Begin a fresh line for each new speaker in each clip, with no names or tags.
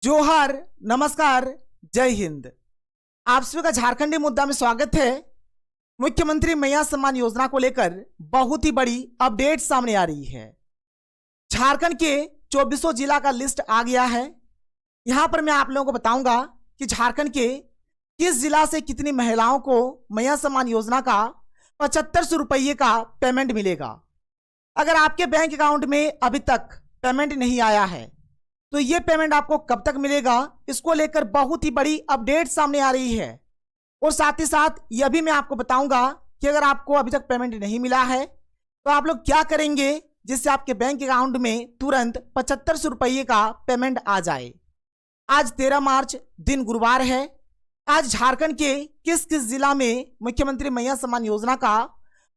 जोहार, नमस्कार, जय हिंद। आप सभी का झारखंडी मुद्दा में स्वागत है। मुख्यमंत्री मैया सम्मान योजना को लेकर बहुत ही बड़ी अपडेट सामने आ रही है। झारखंड के 2400 जिला का लिस्ट आ गया है। यहां पर मैं आप लोगों को बताऊंगा कि झारखंड के किस जिला से कितनी महिलाओं को मैया सम्मान योजना का 7500 रुपये का पेमेंट मिलेगा। अगर आपके बैंक अकाउंट में अभी तक पेमेंट नहीं आया है तो ये पेमेंट आपको कब तक मिलेगा, इसको लेकर बहुत ही बड़ी अपडेट सामने आ रही है। और साथ ही साथ यह भी मैं आपको बताऊंगा कि अगर आपको अभी तक पेमेंट नहीं मिला है तो आप लोग क्या करेंगे जिससे आपके बैंक अकाउंट में तुरंत 7500 रुपये का पेमेंट आ जाए। आज 13 मार्च दिन गुरुवार है। आज झारखंड के किस किस जिला में मुख्यमंत्री मैया सम्मान योजना का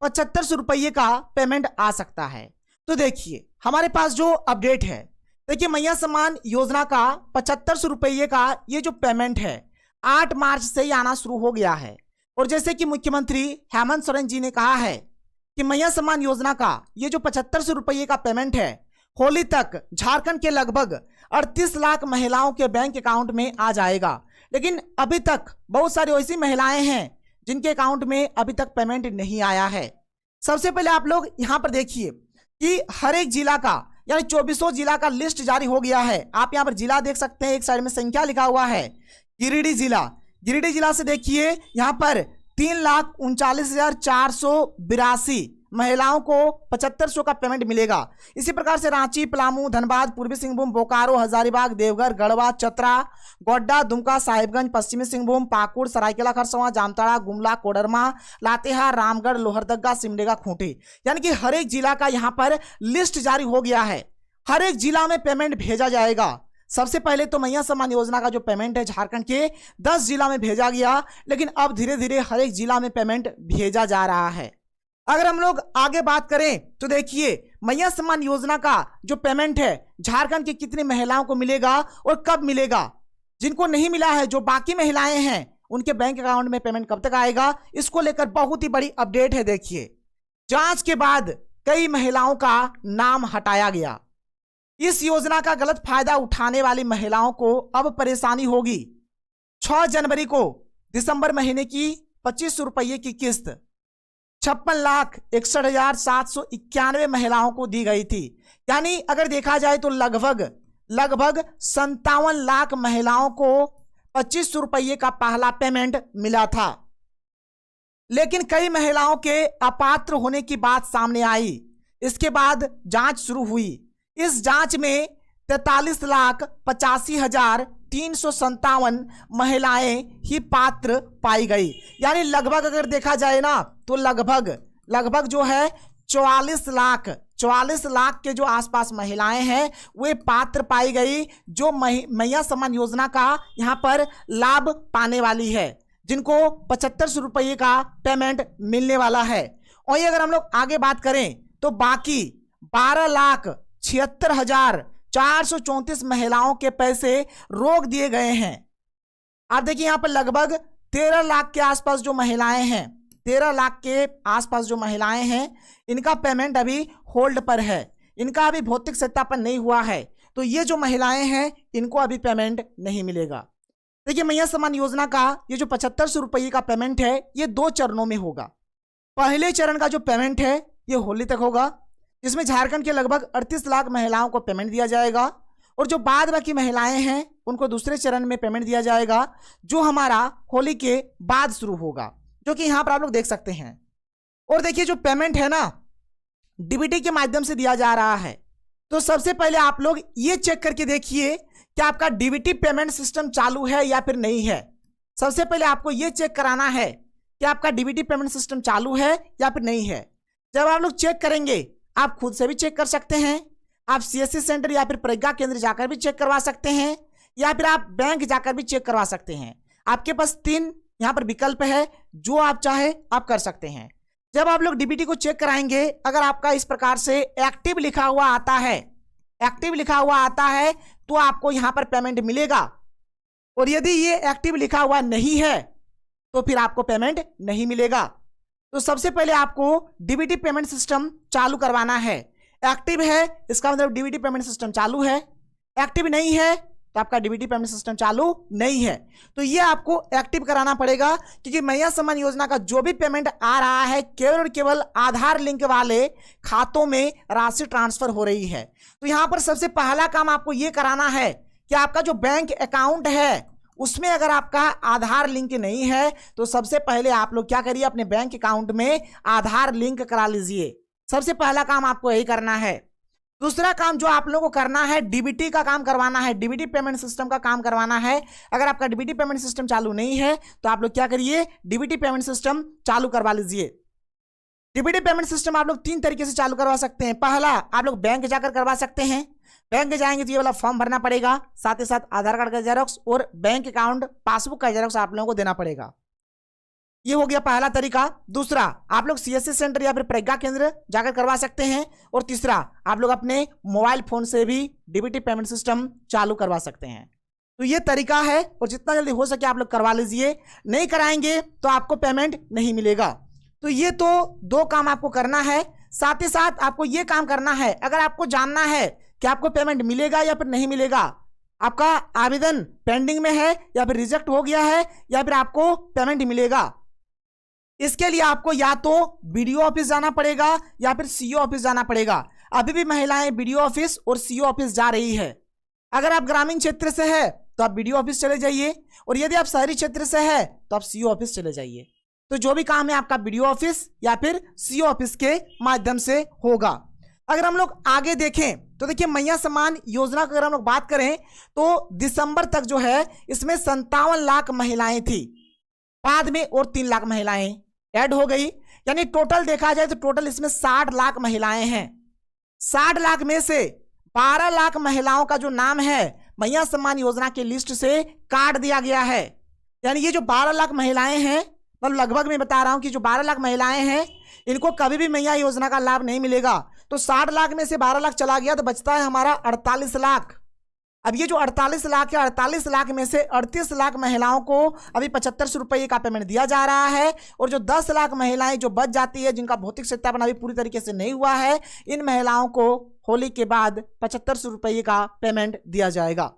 7500 रुपये का पेमेंट आ सकता है। तो देखिए हमारे पास जो अपडेट है, देखिए मैया सम्मान योजना का 7500 रुपये का ये जो पेमेंट है 8 मार्च से ही आना शुरू हो गया है। और जैसे कि मुख्यमंत्री हेमंत सोरेन जी ने कहा है कि मैया सम्मान योजना का ये जो 7500 रुपये का पेमेंट है होली तक झारखंड के लगभग 38 लाख महिलाओं के बैंक अकाउंट में आ जाएगा। लेकिन अभी तक बहुत सारी ऐसी महिलाएं हैं जिनके अकाउंट में अभी तक पेमेंट नहीं आया है। सबसे पहले आप लोग यहाँ पर देखिए कि हर एक जिला का यानी 2400 जिला का लिस्ट जारी हो गया है। आप यहाँ पर जिला देख सकते हैं, एक साइड में संख्या लिखा हुआ है गिरिडीह जिला। गिरिडीह जिला से देखिए यहाँ पर 3,39,482 महिलाओं को 7500 का पेमेंट मिलेगा। इसी प्रकार से रांची, पलामू, धनबाद, पूर्वी सिंहभूम, बोकारो, हजारीबाग, देवघर, गढ़वा, चतरा, गोड्डा, दुमका, साहिबगंज, पश्चिमी सिंहभूम, पाकुड़, सरायकेला खरसावां, जामताड़ा, गुमला, कोडरमा, लातेहार, रामगढ़, लोहरदगा, सिमडेगा, खूंटी, यानी कि हर एक जिला का यहाँ पर लिस्ट जारी हो गया है। हर एक जिला में पेमेंट भेजा जाएगा। सबसे पहले तो मैया सम्मान योजना का जो पेमेंट है झारखंड के 10 जिला में भेजा गया, लेकिन अब धीरे धीरे हर एक जिला में पेमेंट भेजा जा रहा है। अगर हम लोग आगे बात करें तो देखिए मैया सम्मान योजना का जो पेमेंट है झारखंड की कितनी महिलाओं को मिलेगा और कब मिलेगा। जिनको नहीं मिला है, जो बाकी महिलाएं हैं, उनके बैंक अकाउंट में पेमेंट कब तक आएगा, इसको लेकर बहुत ही बड़ी अपडेट है। देखिए जांच के बाद कई महिलाओं का नाम हटाया गया। इस योजना का गलत फायदा उठाने वाली महिलाओं को अब परेशानी होगी। 6 जनवरी को दिसंबर महीने की 2500 रुपये की किस्त 56,61,791 महिलाओं को दी गई थी। यानी अगर देखा जाए तो लगभग 57 लाख महिलाओं को 2500 रुपये का पहला पेमेंट मिला था। लेकिन कई महिलाओं के अपात्र होने की बात सामने आई। इसके बाद जांच शुरू हुई। इस जांच में 43,85,357 महिलाएं ही पात्र पाई गई। यानी लगभग अगर देखा जाए ना तो लगभग जो है 44 लाख के जो आसपास महिलाएं हैं वे पात्र पाई गई, जो मैया सम्मान योजना का यहाँ पर लाभ पाने वाली है, जिनको 7500 रुपये का पेमेंट मिलने वाला है। और ये अगर हम लोग आगे बात करें तो बाकी 12,76,434 महिलाओं के पैसे रोक दिए गए हैं। आप देखिए यहाँ पर लगभग 13 लाख के आसपास जो महिलाएं हैं, 13 लाख के आसपास जो महिलाएं हैं, इनका पेमेंट अभी होल्ड पर है। इनका अभी भौतिक सत्यापन नहीं हुआ है, तो ये जो महिलाएं हैं इनको अभी पेमेंट नहीं मिलेगा। देखिए मैया सम्मान योजना का ये जो 7500 रुपये का पेमेंट है ये 2 चरणों में होगा। पहले चरण का जो पेमेंट है ये होली तक होगा, जिसमें झारखंड के लगभग 38 लाख महिलाओं को पेमेंट दिया जाएगा। और जो बाद बाकी महिलाएं हैं उनको दूसरे चरण में पेमेंट दिया जाएगा, जो हमारा होली के बाद शुरू होगा, जो कि यहाँ पर आप लोग देख सकते हैं। और देखिए जो पेमेंट है ना डीबीटी के माध्यम से दिया जा रहा है। तो सबसे पहले आप लोग ये चेक करके देखिए कि आपका डीबीटी पेमेंट सिस्टम चालू है या फिर नहीं है। सबसे पहले आपको ये चेक कराना है कि आपका डीबीटी पेमेंट सिस्टम चालू है या फिर नहीं है। जब आप लोग चेक करेंगे, आप खुद से भी चेक कर सकते हैं, आप सीएससी सेंटर या फिर प्रज्ञा केंद्र जाकर भी चेक करवा सकते हैं, या फिर आप बैंक जाकर भी चेक करवा सकते हैं। आपके पास 3 यहाँ पर विकल्प है, जो आप चाहे आप कर सकते हैं। जब आप लोग डीबीटी को चेक कराएंगे, अगर आपका इस प्रकार से एक्टिव लिखा हुआ आता है, तो आपको यहाँ पर पेमेंट मिलेगा। और यदि ये एक्टिव लिखा हुआ नहीं है तो फिर आपको पेमेंट नहीं मिलेगा। तो सबसे पहले आपको डीबीटी पेमेंट सिस्टम चालू करवाना है। एक्टिव है इसका मतलब डीबीटी पेमेंट सिस्टम चालू है, एक्टिव नहीं है तो आपका डीबीटी पेमेंट सिस्टम चालू नहीं है। तो ये आपको एक्टिव कराना पड़ेगा, क्योंकि मैया सम्मान योजना का जो भी पेमेंट आ रहा है केवल और केवल आधार लिंक वाले खातों में राशि ट्रांसफर हो रही है। तो यहां पर सबसे पहला काम आपको ये कराना है कि आपका जो बैंक अकाउंट है उसमें अगर आपका आधार लिंक नहीं है तो सबसे पहले आप लोग क्या करिए, अपने बैंक अकाउंट में आधार लिंक करा लीजिए। सबसे पहला काम आपको यही करना है। दूसरा काम जो आप लोगों को करना है, डीबीटी का काम करवाना है, डीबीटी पेमेंट सिस्टम का काम करवाना है। अगर आपका डीबीटी पेमेंट सिस्टम चालू नहीं है तो आप लोग क्या करिए, डीबीटी पेमेंट सिस्टम चालू करवा लीजिए। डीबीटी पेमेंट सिस्टम आप लोग 3 तरीके से चालू करवा सकते हैं। पहला, आप लोग बैंक जाकर करवा सकते हैं। बैंक में जाएंगे तो ये वाला फॉर्म भरना पड़ेगा, साथ ही साथ आधार कार्ड का जेरोक्स और बैंक अकाउंट पासबुक का जेरोक्स आप लोगों को देना पड़ेगा। ये हो गया पहला तरीका। दूसरा, आप लोग सीएससी सेंटर या फिर प्रज्ञा केंद्र जाकर करवा सकते हैं। और तीसरा, आप लोग अपने मोबाइल फोन से भी डीबीटी पेमेंट सिस्टम चालू करवा सकते हैं। तो ये तरीका है और जितना जल्दी हो सके आप लोग करवा लीजिए। नहीं कराएंगे तो आपको पेमेंट नहीं मिलेगा। तो ये तो 2 काम आपको करना है। साथ ही साथ आपको ये काम करना है, अगर आपको जानना है कि आपको पेमेंट मिलेगा या फिर नहीं मिलेगा, आपका आवेदन पेंडिंग में है या फिर रिजेक्ट हो गया है या फिर आपको पेमेंट मिलेगा, इसके लिए आपको या तो बीडीओ ऑफिस जाना पड़ेगा या फिर सीओ ऑफिस जाना पड़ेगा। अभी भी महिलाएं बीडीओ ऑफिस और सीओ ऑफिस जा रही है। अगर आप ग्रामीण क्षेत्र से है तो आप बीडीओ ऑफिस चले जाइए, और यदि आप शहरी क्षेत्र से है तो आप सीओ ऑफिस चले जाइए। तो जो भी काम है आपका बीडीओ ऑफिस या फिर सीओ ऑफिस के माध्यम से होगा। अगर हम लोग आगे देखें तो देखिए, मैया सम्मान योजना की अगर हम लोग बात करें तो दिसंबर तक जो है इसमें 57 लाख महिलाएं थी। बाद में और 3 लाख महिलाएं ऐड हो गई, यानी टोटल देखा जाए तो टोटल इसमें 60 लाख महिलाएं हैं। 60 लाख में से 12 लाख महिलाओं का जो नाम है मैया सम्मान योजना की लिस्ट से काट दिया गया है। यानी ये जो 12 लाख महिलाएं हैं, मतलब लगभग मैं बता रहा हूं कि जो 12 लाख महिलाएं हैं इनको कभी भी मैया योजना का लाभ नहीं मिलेगा। तो 60 लाख में से 12 लाख चला गया तो बचता है हमारा 48 लाख। अब ये जो 48 लाख है, 48 लाख में से 38 लाख महिलाओं को अभी 7500 रुपये का पेमेंट दिया जा रहा है, और जो 10 लाख महिलाएं जो बच जाती है, जिनका भौतिक सत्यापन अभी पूरी तरीके से नहीं हुआ है, इन महिलाओं को होली के बाद 7500 रुपये का पेमेंट दिया जाएगा।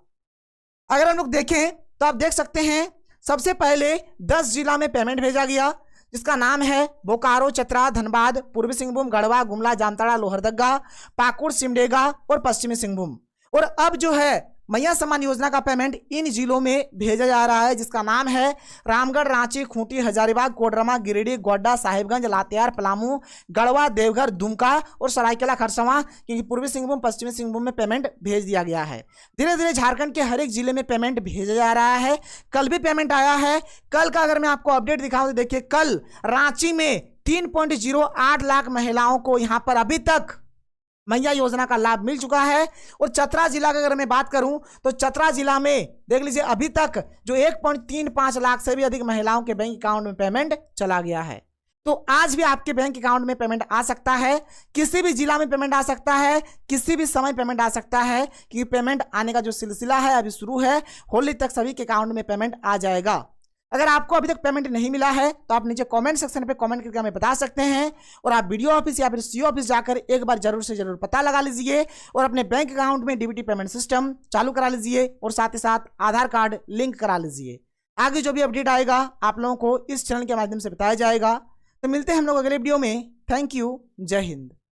अगर हम लोग देखें तो आप देख सकते हैं, सबसे पहले 10 जिला में पेमेंट भेजा गया, जिसका नाम है बोकारो, चतरा, धनबाद, पूर्वी सिंहभूम, गढ़वा, गुमला, जामताड़ा, लोहरदगा, पाकुड़, सिमडेगा और पश्चिमी सिंहभूम। और अब जो है मैया सम्मान योजना का पेमेंट इन जिलों में भेजा जा रहा है, जिसका नाम है रामगढ़, रांची, खूंटी, हजारीबाग, कोडरमा, गिरिडीह, गोड्डा, साहिबगंज, लातेहार, पलामू, गढ़वा, देवघर, दुमका और सरायकेला खरसावां, क्योंकि पूर्वी सिंहभूम पश्चिमी सिंहभूम में पेमेंट भेज दिया गया है। धीरे धीरे झारखंड के हर एक जिले में पेमेंट भेजा जा रहा है। कल भी पेमेंट आया है। कल का अगर मैं आपको अपडेट दिखाऊं तो देखिए, कल रांची में 3.08 लाख महिलाओं को यहां पर अभी तक मैया योजना का लाभ मिल चुका है। और चतरा जिला की अगर मैं बात करूं तो चतरा जिला में देख लीजिए, अभी तक जो 1.35 लाख से भी अधिक महिलाओं के बैंक अकाउंट में पेमेंट चला गया है। तो आज भी आपके बैंक अकाउंट में पेमेंट आ सकता है, किसी भी जिला में पेमेंट आ सकता है, किसी भी समय पेमेंट आ सकता है, क्योंकि पेमेंट आने का जो सिलसिला है अभी शुरू है। होली तक सभी के अकाउंट में पेमेंट आ जाएगा। अगर आपको अभी तक पेमेंट नहीं मिला है तो आप नीचे कमेंट सेक्शन पे कमेंट करके हमें बता सकते हैं, और आप बीडीओ ऑफिस या फिर सीओ ऑफिस जाकर एक बार जरूर से जरूर पता लगा लीजिए और अपने बैंक अकाउंट में डीबीटी पेमेंट सिस्टम चालू करा लीजिए, और साथ ही साथ आधार कार्ड लिंक करा लीजिए। आगे जो भी अपडेट आएगा आप लोगों को इस चैनल के माध्यम से बताया जाएगा। तो मिलते हैं हम लोग अगले वीडियो में। Thank you. जय हिंद।